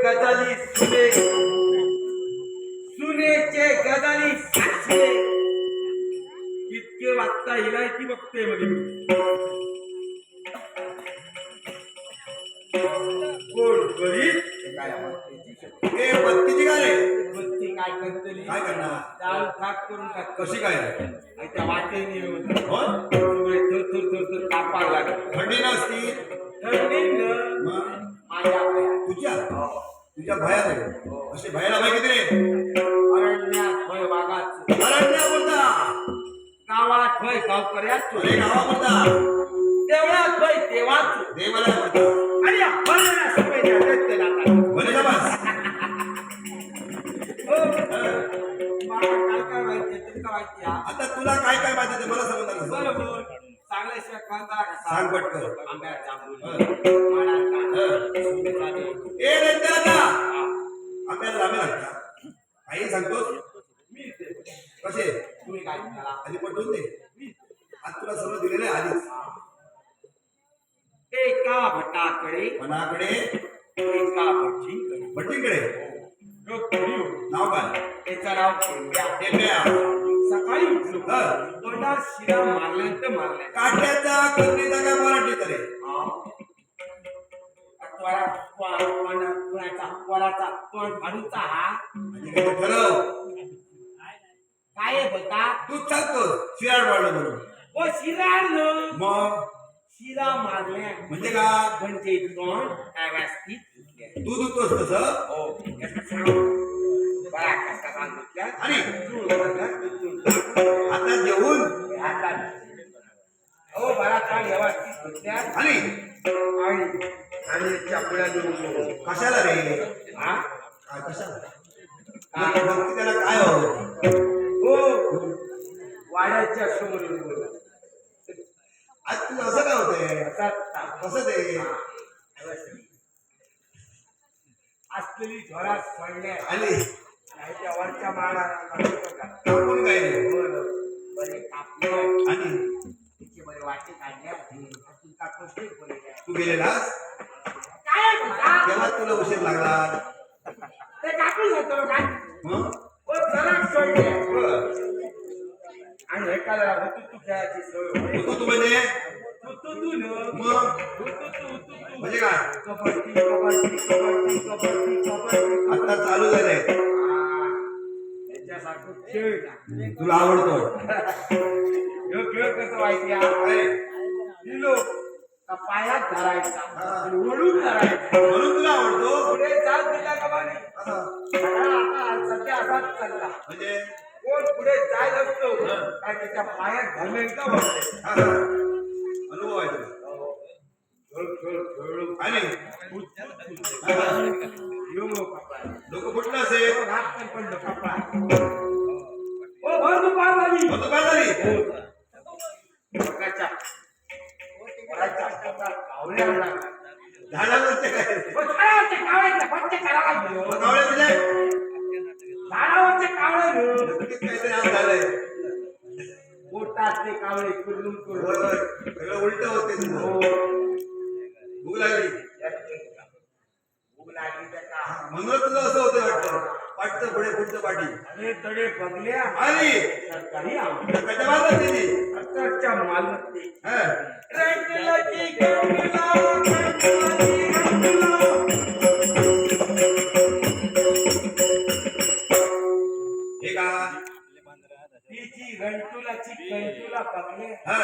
गजाली सुनेचे गजाली साक्षी इतके वाचता येईल ती बघते मध्ये कोण गरीब काय हे बत्तीची काय रे बत्ती काय करतली काय करणार दाल खाक करून टाक कशी काय आणि त्या वाटेने हो थोडे थोडे कापायला लागत थंडी नसती थंडी न माझ्या तुझ्या भयात आहे असे भयाला भय किती रे अरण्यात भय वागाच अरण्या बोलता गावात भय गावकऱ्यात अरे गावा बोलता देवळात भय देवाच देवाला बोलता आणि भरण्या सगळे देत त्याला भले बस काय काय माहिती तुला माहिती आता तुला काय काय माहिती ते मला सांगू बरोबर चांगल्याशिवाय खांदा सांग पटकन आंब्यात जांभूळ ए रंजना आपल्याला जावे लागतात काही सांगतोस मी कसे तुम्ही काय आधी पटवून दे आज तुला सर्व दिलेलं आहे आधीच एका भटाकडे मनाकडे एका भट्टीकडे नाव काय त्याचं नाव टेम्या सकाळी उठलो तोंडात शिरा मारल्यानंतर मारल्या काट्याचा करणीचा काय मराठी करे काय बोलता तू चालतो शिराड वाढलं म्हणून हो शिराड मग शिरा मारल्या म्हणजे का म्हणजे तोंड काय वाजती दूध होतोस तसं हो बरा कसा सांगितल्या आणि आता जेवून हो बरा काय व्यवस्थित आणि आणि चापड्या देऊन कशाला रे हा कशाला त्याला काय हो वाड्याच्या समोर आज तू असं काय होतंय कसं ते असलेली झोळा सोडल्या आली त्या वरच्या माळाला कापून काय बरे कापले आणि तिचे बरे वाटे काढल्या तुमचा कष्ट तू गेलेलास तेव्हा तुला उशीर लागला ते कापून होतो काय जरा सोडले आणि एखाद्याला होती तू खेळायची सोय होती तू म्हणजे तू न मग तू म्हणजे काय कबड्डी कबड्डी कबड्डी कबड्डी कबड्डी आता चालू झालंय याच्यासारखं खेळ ना तुला आवडतो ह्यो खेळ कसं माहिती आहे लिलो का पायात धरायचा आणि वळून धरायचा म्हणून तुला आवडतो पुढे जात दिला का बाने आता सध्या असाच चालला म्हणजे कोण पुढे जायला असतो काय त्याच्या पायात धरले का बघते अनुभव आहे तुला आणि लोक कुठलं असेल काय झाली झाडावरचे काय कावळे म्हणजे काहीतरी आज झालंय पोटातले कावळे कुरलून कुरलून सगळं उलट होते भूक लागली भूक लागली त्या का म्हणून तुला असं होतं वाटतं वाटतं पुढे पुढचं पाठी अरे तडे बघल्या आली सरकारी कशा बाजार दिली सरकारच्या मालमत्ते हा रंगलाची गंगला रंगलाची गंगला हे का तिची रंटुलाची गंटुला बघले हा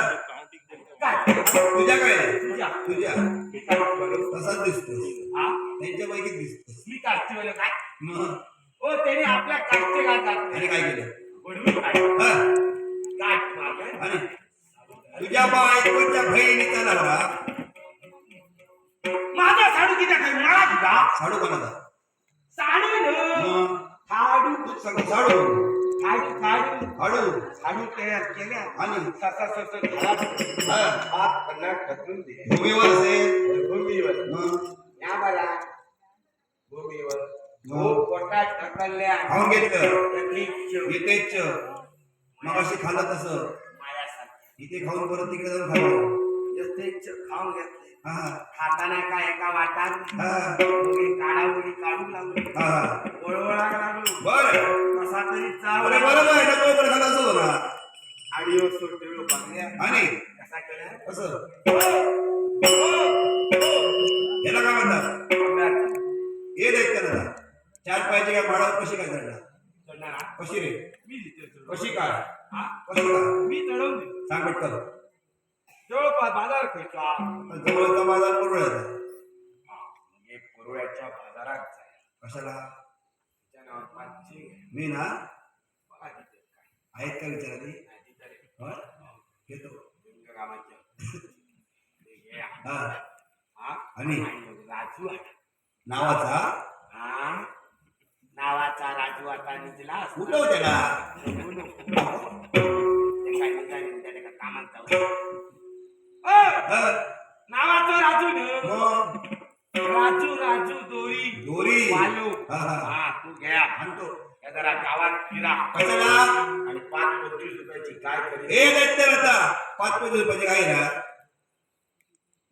काय तुझ्या काय तुझ्या तुझ्या हे काय बरोबर तसाच दिसतो हा त्यांच्यापैकी दिसतो मी काढते मला काय मग हो त्याने आपल्या काढते गातात आणि काय केलं बडवी काढ हा काट मारलं आणि तुझ्या बायकोच्या बहिणीचा नवरा माझा साडू किती काय मला तुझा साडू कोणाचा साडू न मग साडू तू सांग साडू साडू साडू साडू साडू तयार केल्या आणि ससा ससा घाला हा हात पन्नास ढकलून दिले भूमीवर असेल भूमीवर मग या मला भूमीवर हो पोटात ढकलल्या खाऊन घेतलं यथेच्छ येतेच मग अशी खाल्लं तसं मायासारखं इथे खाऊन परत तिकडे जाऊन खाल्लं यथेच्छ खाऊन घेतले हा खाताना काय एका वाटात हा उडी काढावडी काढू लागलो हा वळवळा लागलो बरं कसा तरी अरे चावला बरोबर आहे डबल पण खाल्लं असं होता आडिओ सोडलो बघल्या आणि कसा केला कसं याला काय म्हणतात हे देत त्याला चार पायाची काय भाडावर कशी काय चढणार कशी रे मी देतो कशी काय हा कशी काय मी चढवून देतो सांग पटकन जवळपास बाजार खायचा जवळचा बाजार पुरवळ्याचा हे पुरवळ्याच्या बाजारात जाय कशाला त्याच्या नावात पाचशे मी ना बघा तिथे काय आहेत का विचारली नाही तिथे रे. होय? घेतो तुमच्या गावाच्या हे घ्या. हा हा आणि राजू आता नावाचा हा नावाचा राजू आता निघला कुठं त्याला काय निघाले त्याला कामात जाऊ हा, नावाचं राजू न मग राजू राजू दोरी दोरी वालू हा हा हा तू घ्या आणतो या जरा गावात फिरा कशाला आणि 5-25 रुपयाची काय करी हे दैत्य आता 5-5 रुपयाचे काय ना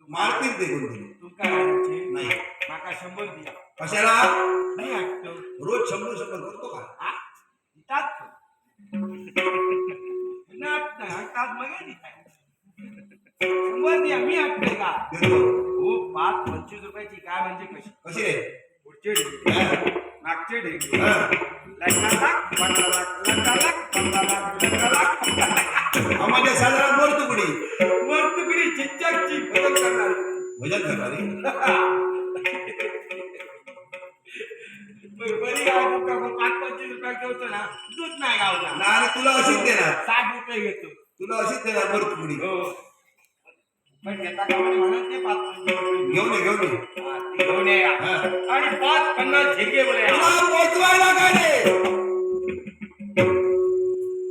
मारतील ते कोणतरी तुमका राजाचे नाही माका 100 दिया कशाला नाही हटतो रोज 100 करतो का हा इतात नात नाही हटतात मग हे दिताय 100 दिया मी हटते का देतो हो 5-25 रुपयाची काय म्हणजे कशी कशी रे पुढचे ढेकळे मागचे ढेकळे हा. लग्नाला 15 लाख लग्नाला 15 लाख लग्नाला आम्हाला साधारण बोल तुकडी वर तुकडी चिच्चाची बदल करणार भजन करणारी बरी गाव तुमका 5-25 रुपये घेतो ना दूध नाही गावला ना आणि तुला अशीच देणार 60 रुपये घेतो तुला अशीच देणार बोल तुकडी हो पण घेता का म्हणे म्हणत नाही 5-25 रुपये घेऊन ये घेऊन ये हा, ती घेऊन ये या. हा. आणि 5-50 झिरगे बोले तुला पोचवायला काय रे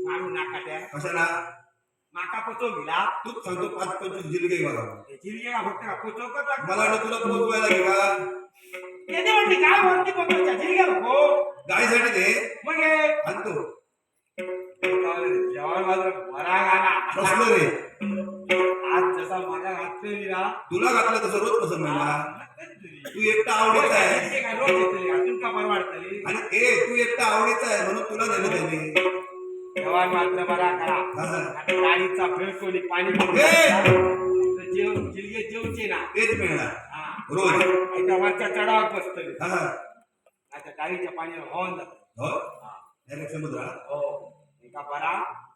मारू नाका त्या कशाला माका पोचो गेला तूच सांगतो 5-25 जिलगे बघा झिरगे का फक्त पोचो का मला वाटलं तुला पोचवायला घे का येते म्हणते काय वरती पोचवायच्या झिरगे हो गाडीसाठी दे मग हे आणतो जेवण मात्र बरा गाला कसलं रे आज जसा माझ्या घातलेली ना तुला घातलं तसं रोज पसंत नाही ना तू एकटा आवडीचा आहे काय रोज येतली अजून का परवडतली आणि तू एकटा आवडीचा आहे म्हणून तुला दिलं त्याने जेवण मात्र बरा करा हा. आता गाडीचा फिरकोली पाणी ए! जेवचे ना तेच मिळणार हा रोज आणि त्या वरच्या चढावर बसतले हा हा. आता गाडीच्या पाण्यावर होऊन जात हो डायरेक्ट समुद्र हो एका बरा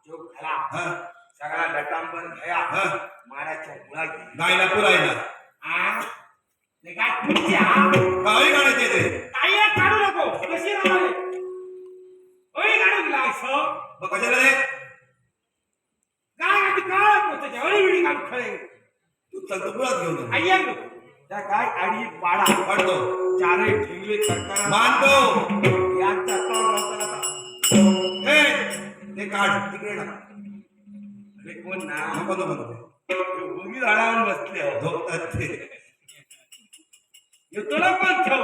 जोग घाला हा सगळा लटांबर घ्या हा माराच्या मुळा गायला पुरायला काय तुमच्या गावी काढायचे ते काही काढू नको कशी राहिले ओळी काढून लायचं मग कशाला रे काय आधी काढत त्याच्या ओळी विडी काढून खळे तू चलतो मुळात घेऊन ये. आय्या त्या काय आडी पाडा काढतो चारही ठेंगले सरकार मानतो यांचा तोड होता हे ते काढ तिकडे टाक अरे कोण ना नको नको नको भूमी झाडावर बसले हो झोपतात ते तुला पण ठेव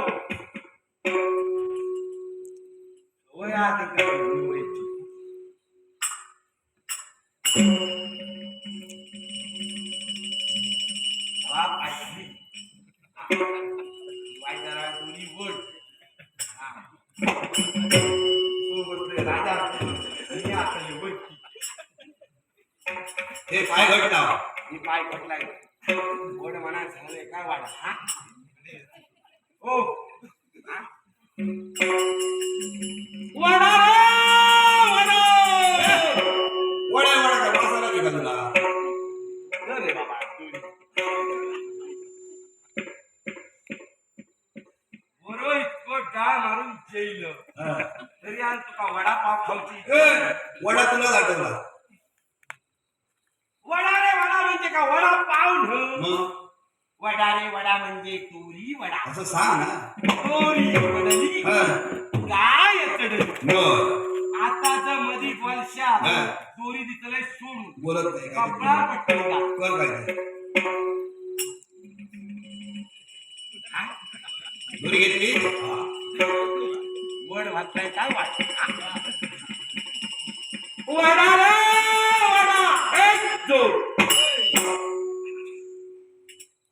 होय आता काय व्हायची वायदारा दोन्ही बोल राजा हे पाय घट लाव मी पाय पटलाय गोड म्हणा झाले काय वाढ हा ओ वडा वडा वड्या वड्याचा वासाला की का तुला रे बाबा बरोबर इतकं डाळ मारून जेईल हा. तरी आज तुका वडापाव खाऊची ए, वडा तुला दाखवला वडा रे वडा म्हणजे का वडा पाव ढ मग वडा रे वडा म्हणजे तुरी वडा असं सांग ना तुरी वडली हा. काय चढली बर आता जर मधी वर्षा हा. तुरी दिसले सोडून बोलत नाही काय कपडा पटली कर काय ते. घरी घेतली वड वाटलाय काय वाट वडा रे वडा एक जो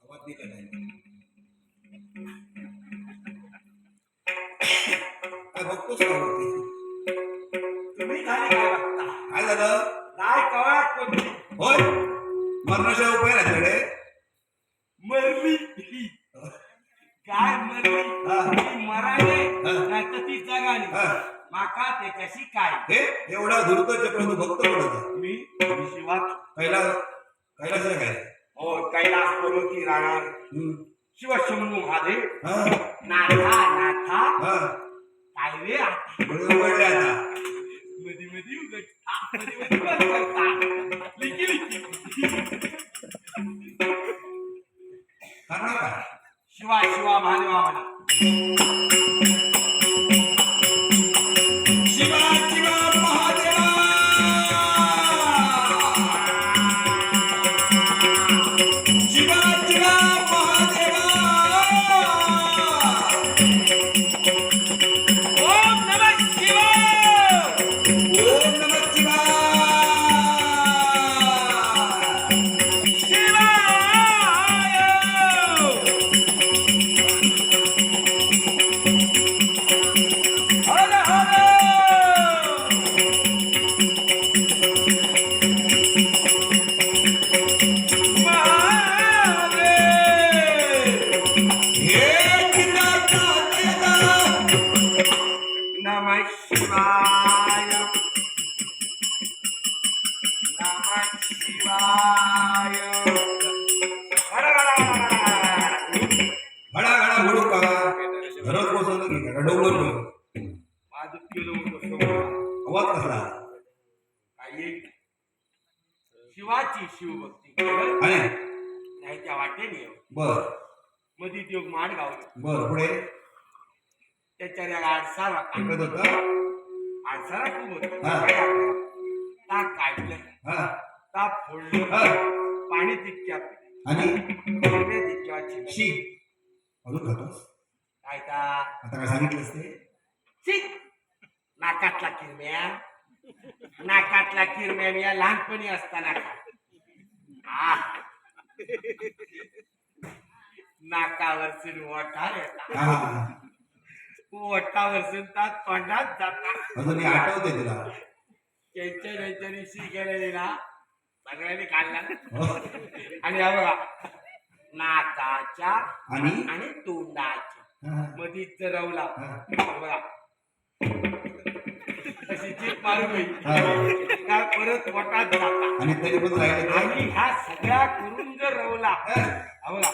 आवाज नाही करायचा. काय बघतोस का वरती? तुम्ही झाले काय बघता काय झालं काय कवा कोणती होय मरणाशिवाय उपाय नाही तुझ्याकडे मरली काय मरली हा. ती मरायले हा. नाही तर ती जगाली हा. माका त्याच्याशी काय हे एवढा धुरत चक्र तू बघतो कोणाचा मी शिवात कैलास काय हो कैलास पर्वती राहणार हम्म. शिवशंभू महादेव हा नाथा नाथा हा काय रे आता म्हणून उघडले आता मधी मधी उघडता मधी मधी बंद करता लिकी लिकी करणार का शिवा शिवा महादेवा म्हणा शिवा शिवा महादेवा शिवा शिवा महादेवा ओम नमः शिवाय ओम नमः शिवाय शिवाय हर हर महादेव हे किल्लाचा देवा नमः शिवाय नमः शिवाय घडा घडा घडू का घरात पोहोचवलं की का डोंगर माझं केलं होतं सगळं. आवाज कसला काही शिवाची शिवभक्ती केलं आणि नाही त्या वाटेने बर मधी तो माड गावला बर पुढे त्याच्या आडसारा ऐकत होता आडसारा खूप होत हा. ताक काढलं हा ताप फोडलं हा पाणी तितक्या आणि तितक्या शी अजून खातोस काय का आता काय सांगितलंस ते शी नाकातला किरम्या नाकातला किरम्या मी या लहानपणी असताना खा नाकावरसून ओठार येतात हा ओठावरसून तात तोंडात जातात अजून हे आठवते तुला त्यांच्या शी गेलेली ना सगळ्यांनी काढला हो. आणि हा बघा नाकाच्या आणि आणि तोंडाच्या हा. मधीच रवला हा. बघा तशी जीप मारून होईल हा. का परत पोटात जाता आणि तरी पण राहिले ते. आणि ह्या सगळ्या करून जर रवला हा बघा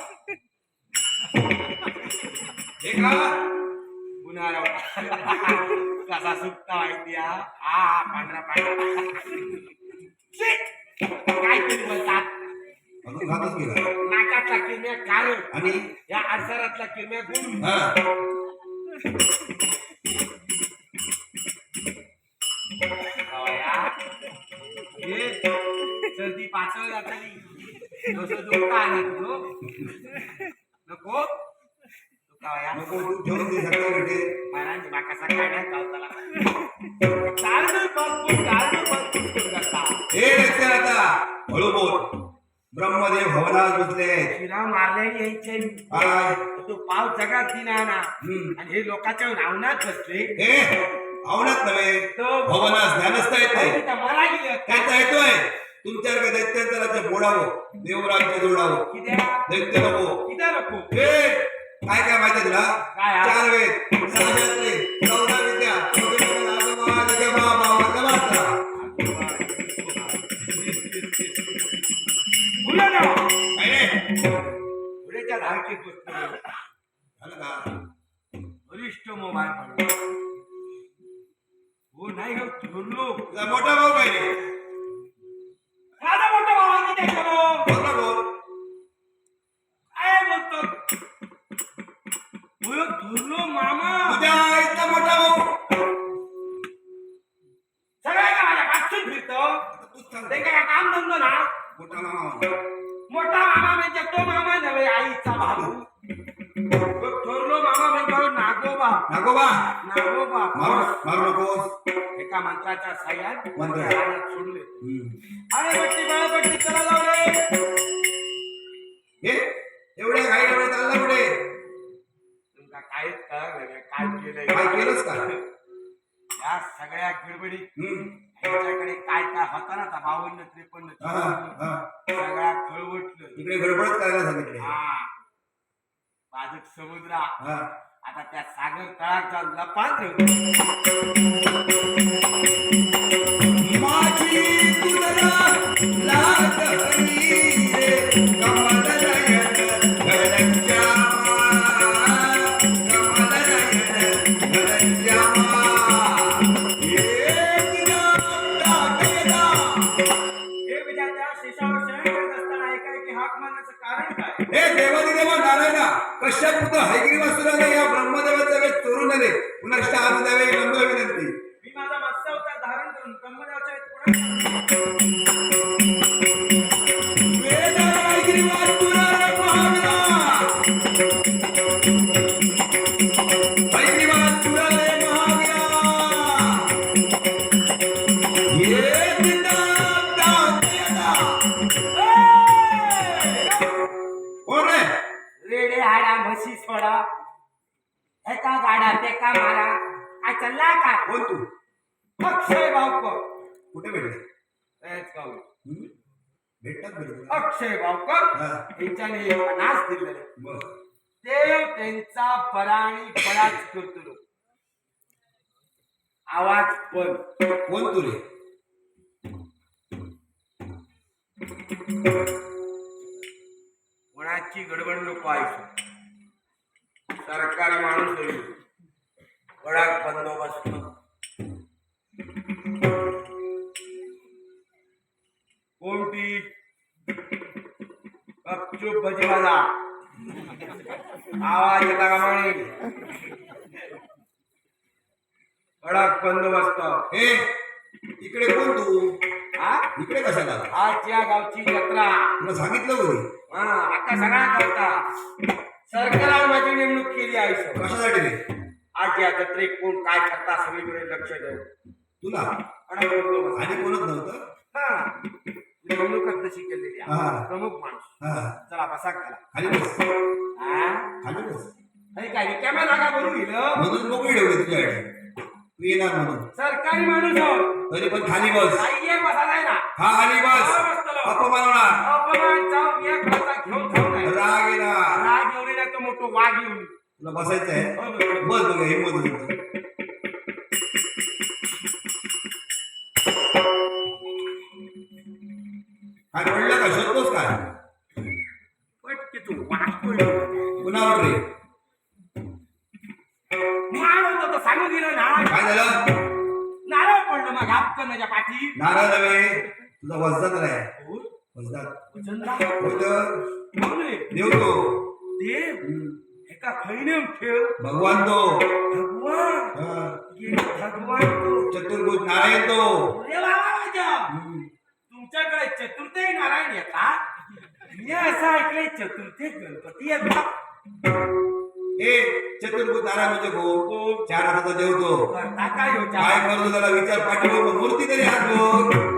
हे का पुन्हा रवला कसा सुटता माहिती हा पांढरा पांढरा शी! काय तरी बोलतात अजून खातच गेला नाकातला किरम्या कारण आणि या आजारातला किरम्या गुण हा हे सर्दी पातळ जातली जसं दुखता आला तुझो नको दुखावया नको तू ठेवून दे सगळं भेटे महाराज माकासा काढ्या गावताला चालू बघू करता हे रस्ते आता हळू बोल ब्रह्मदेव भवनात बसले आहेत. शिरा मारल्याने यायचे काय तो पाव जगात दिना ना हम्म. आणि हे लोकांच्या रावणात बसले हे आवडत नव्हे भवनास ध्यानस्थ येत नाही मला गेले काय येतोय तुमच्याकडे दैत्यांतराचे फोडावं देवराज्य जोडावं दैत्य नको किती नको हे काय काय माहिती तुला काय आहे? 4 वेद 6 शास्त्रे 14 विद्या 14 आगमा निगमा भावार्थ बोला ना काय रे पुढेच्या धारकीत बसतो झालं का वरिष्ठ मोबाईल हो नाही हो थोरलो तुझा मोठा भाऊ काय रे माझा मोठा भाऊ आहे की नाही करो मोठा भाऊ काय बोलतो हो थोरलो मामा तुझ्या आईचा मोठा भाऊ सगळ्या का माझ्या पाठून फिरतो तूच सांग ते काय काम धंदो ना मोठा मामा मोठा मामा म्हणजे तो मामा नव्हे आईचा भाऊ तो थोरलो मामा म्हणजे नागोबा नागोबा नागोबा मारू नकोस एका मंत्राच्या साह्यात मंत्र. रानात सोडले हम्म. अरे बट्टी बाळपट्टी चला जाऊ रे हे एवढ्या घाई एवढे चालला पुढे तुमका काहीच कळलं नाही काय केलंय काय केलंस का या सगळ्या गडबडीत हम्म. त्यांच्याकडे काय काय होता ना 52 53 हा, हा. सगळ्या खळवटलं इकडे गडबडच करायला सांगितले हा बाजूक समुद्रा हा. आता त्या सागर तळाचा लपात माझी तुला लाज हरी रे कमल नयन घरच्या कमल नयन घरच्या एक नाम टाकेला हे विद्यार्थ्या शेषावर शयन करत असताना एकाएकी हाक मारण्याचं कारण काय हे देवादिदेवा नारायणा कश्यप पुत्र हयग्रीवासुराने या ब्रह्मदेवाचा वेद चोरून नेले पुन्हा हात द्यावे नम्र विनंती मी माझा मत्स्य अवतार धारण करून ब्रह्मदेवाच्या पुढे वेद हयग्रीवासुरा महावीरा हयग्रीवासुरा महावीरा ये पिता दातेला कोण रे रेडे हाडा म्हशी सोडा एका गाडा तेका मारा काय चालला का कोण तू अक्षय भावकर कुठे भेटले तेच गाव भेटतात भेटत अक्षय भावकर हा. त्यांच्याने नाच दिलेले बर ते त्यांचा पराणी पराच करतो आवाज पण कोण तू रे कोणाची गडबड नको आयुष्य सरकारी माणूस होईल कडक बंदोबस्त कोणती गपचूप भजी भाजा आवाज येता का म्हणे कडक बंदोबस्त हे इकडे कोण तू हा इकडे कशाला आज या गावची जत्रा तुला सांगितलं होती हा आता सगळा करता सरकारने माझी नेमणूक केली आयुष्य कशासाठी रे आज या जत्रेत कोण काय करता सगळीकडे लक्ष देऊ तुला कडक बंदोबस्त आणि कोणच नव्हतं हा नेमणूकच तशी केलेली आहे. हा. प्रमुख माणूस हा चला बसा खाला खाली बस हा खाली बस नाही काय रिकाम्या जागा भरून गेलं म्हणून मोकळी ठेवली तुझ्याकडे तू येणार म्हणून सरकारी माणूस आहोत. तरी पण खाली बस. नाहीये बसा नाही ना. हा खाली बस. अपमान होणार. अपमान जाऊन एक खाता घेऊन खाऊ नाही. राग येणार. राग एवढे नाही तो मोठं वाघ येऊन. तुला बसायचं आहे बस बघा हिंमत होती. काय पडलं का शोधतोस काय पटके तू वाघ पडलं. कुणावर रे मार होतं तर सांगून दिलं ना. काय झालं नारळ पडलं मग आपकन माझ्या पाठी. नारळ नव्हे तुझा वजदार आहे. वजदार होत देव तो देव एका खैनेम ठेव. भगवान तो भगवान हा. भगवान तो चतुर्भुज नारायण तो. अरे बाबा माझ्या तुमच्याकडे चतुर्थी नारायण येतात. मी असं ऐकलंय चतुर्थी गणपती येतात. हे चतुर्भुज नारायण म्हणजे कोण? चार हाताचा देव तो. करता काय हो काय करतो त्याला विचार पाठवून मूर्ती तरी हात बघ.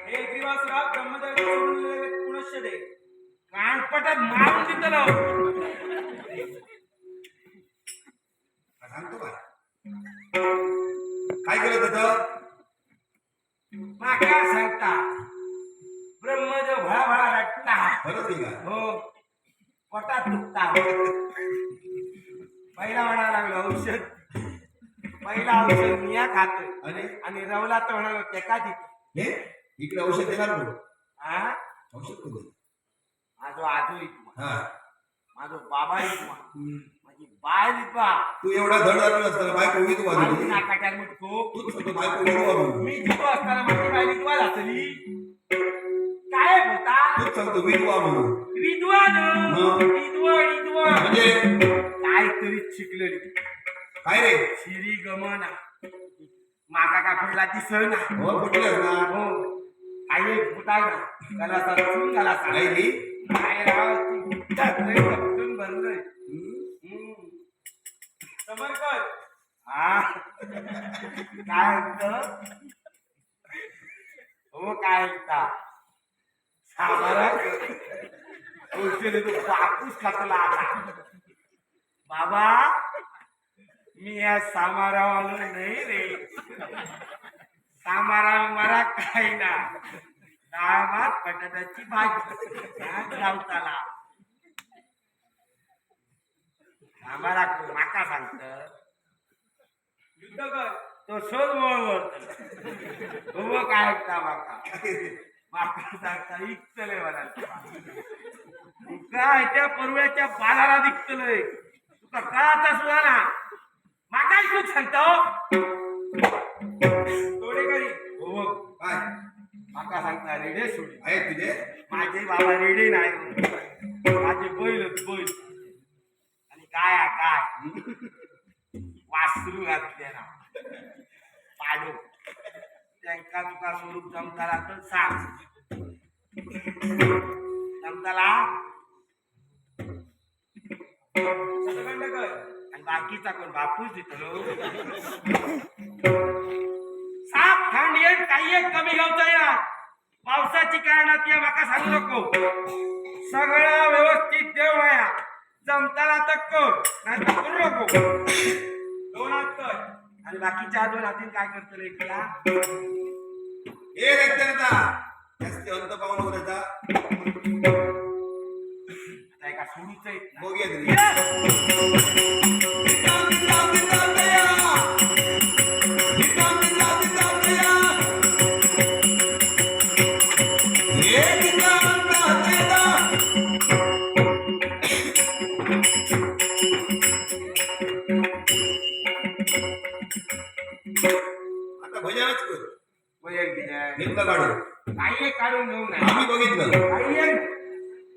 हे ग्रीवासराव ब्रह्मदेव पुनश्य दे कानपटात मारून तिथं सांगतो काय काय केलं त्याचं माका सांगता ब्रह्मदेव भळा भळा रटता. खरंच आहे का? हो पोटात दुखता. पहिला म्हणा लागलो औषध. पहिला औषध मिया खातोय आणि रवला तर म्हणालो तेका देतो. हे इकडे औषध देणार कोण? हा औषध कोण? माझो आजो इतमा हा माझो बाबा इतमा माझी बाय इतमा. तू एवढा धड झाला असताना बायको विधू माझी वाजवली. नाकाट्यात मुठको. तूच म्हणतो बायको विधू वाजवली. मी जितो असताना माझी बाय विधवा घातली. काय होता तूच सांगतो विधवा म्हणून. विद्वान मग? विद्वान म्हणजे काहीतरी शिकलेली. काय रे शिरी गमना माका का फुटला दिसना. हो कुठलेच ना हो काही एक फुटाय ना त्याला चून घाला राहिली. काय राव ती गुट्टात लय झपटून भरलंय. समरकर हा काय ऐकतं हो काय ऐकता सामारा औषध तो बापूस खातला आता. बाबा मी या सामारावालो नाही रे. सामारा मरा काय ना डाळ भात बटाट्याची भाजी लावताला. आम्हाला माका सांगत युद्ध कर तो शोध वळवळ हो काय ऐकता माका. माका सांगता इकतलंय मला काय त्या परव्याच्या बालाला दिसतलंय तुका कळाचा सुद्धा ना. माका तू सांगतो थोडे करी हो काय माका सांगता रेडे सोडी आहे तुझे माझे बाबा रेडे नाही. माझे बैलच बैल आणि काय काय वासरू घातले ना पाडो त्यांका तुका स्वरूप जमताला तर सांग. जमताला आणि बाकीचा कोण बापूच देतो. साप थंड येत काही एक कमी गावता या पावसाची कारणात या माका सांगू नको. सगळं व्यवस्थित देव आहे. जमताला तर कर नाही तर करू नको. दोन हात कर आणि बाकीच्या दोन हातीन काय करतो रे तुला हे व्यक्तीचा जास्त अंत पाहून नको त्याचा आता एका सोडूच येत नाही. बघूया तरी आता भजनच कर वैयक दिलाय. घेतलं काढून काही एक काढून घेऊन नाही. आम्ही बघितलं काही एक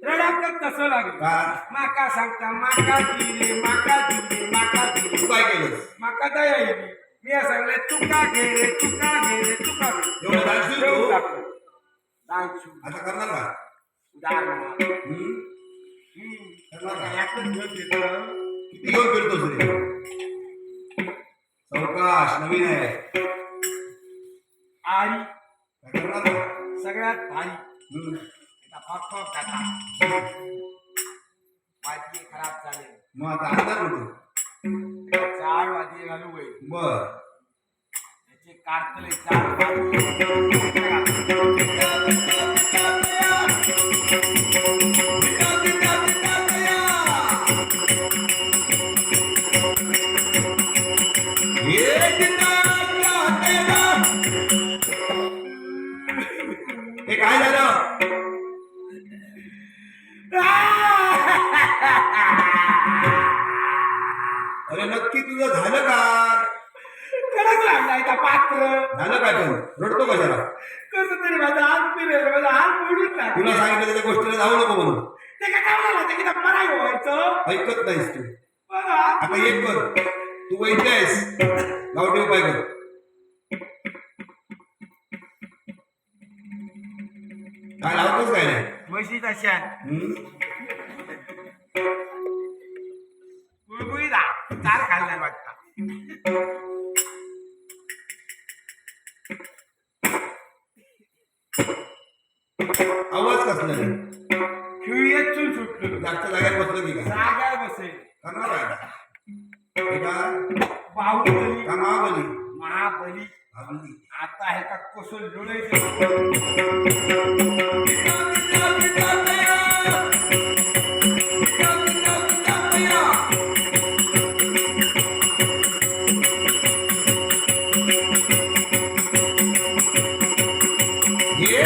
रडाकत कसं लागलं. का माका सांगता माका दिले माका दिले माका दिले तू काय केलं माका दया येईल. मी सांगले तुका घे रे तुका घे रे तुका घे. एवढं दानशूर देऊन तू? टाकलं. दानशूर. आता करणार का उदाहरण हम्म? करणार का? यातच घेऊन घेतलं. किती घेऊन फिरतोस रे सावकाश नवीन आहे आरी काय करणार का? सगळ्यात भारी हम्म. फक फक खाता मग आता अंदाज होतो 4 वाजे घालू होईल बर त्याचे काढतले 4 वाजे हे काय झालं अरे नक्की तुझं झालं का कडक लागलाय का पात्र झालं काय पण रडतो कशाला कसं तरी माझा हात फिरेल माझा हात मोडून टाक तुला सांगितलं त्या गोष्टीला जाऊ नको म्हणून ते काय झालं ते किती मराय व्हायचं ऐकत नाहीस तू बघा आता एक कर तू वैद्य आहेस गावठी उपाय कर काय लावतोस काय नाही म्हशीचा शान हम्म? गुळगुळीला 4 खाल्लाय वाटतं आवाज कसला रे खिळीत चूल सुटलो जागच्या जागेत बसलं की काय जागा बसेल करणार काय आता? हे का बाहुबली का महाबली महाबली महाबली आता हे का कसं लुळायचं ये